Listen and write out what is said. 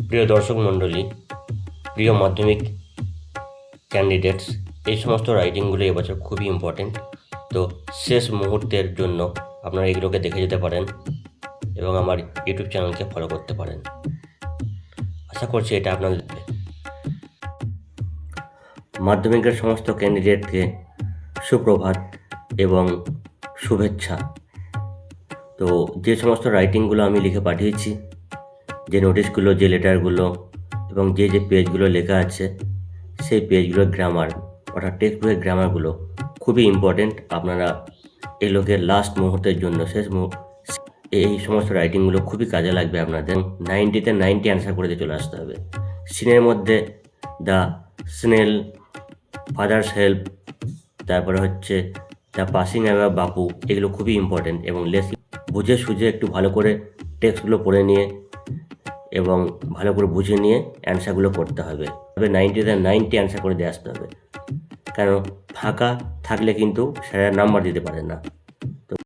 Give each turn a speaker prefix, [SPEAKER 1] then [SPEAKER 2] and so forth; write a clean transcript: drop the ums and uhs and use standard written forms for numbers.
[SPEAKER 1] প্রিয় দর্শক মণ্ডলী, প্রিয় মাধ্যমিক ক্যান্ডিডেটস, এই সমস্ত রাইটিংগুলো এবছর খুবই ইম্পর্টেন্ট। তো শেষ মুহূর্তের জন্য আপনারা এগুলোকে দেখে যেতে পারেন এবং আমার ইউটিউব চ্যানেলকে ফলো করতে পারেন। আশা করছি এটা আপনাদের মাধ্যমিকের সমস্ত ক্যান্ডিডেটকে সুপ্রভাত এবং শুভেচ্ছা। তো যে সমস্ত রাইটিংগুলো আমি লিখে পাঠিয়েছি, যে নোটিশগুলো, যে লেটারগুলো এবং যে পেজগুলো লেখা আছে, সেই পেজগুলোর গ্রামার অর্থাৎ টেক্সট বইয়ের গ্রামারগুলো খুবই ইম্পর্টেন্ট। আপনারা এগুলোকে লাস্ট মুহূর্তের জন্য এই সমস্ত রাইটিংগুলো খুবই কাজে লাগবে আপনাদের। 90-তে 90 অ্যান্সার করে দিয়ে চলে আসতে হবে। সিনের মধ্যে দ্য স্নেল, ফাদার্স হেল্প, তারপরে হচ্ছে দ্য পাসিং অ্যাওয়ে অফ বাপু, এগুলো খুবই ইম্পর্টেন্ট। এবং বুঝে সুঝে একটু ভালো করে টেক্সটগুলো পড়ে নিয়ে এবং ভালো করে বুঝে নিয়ে অ্যান্সারগুলো করতে হবে। তবে 90-তে 90 অ্যান্সার করে দিয়ে আসতে হবে, কারণ ফাঁকা থাকলে কিন্তু স্যারের নাম্বার দিতে পারে না।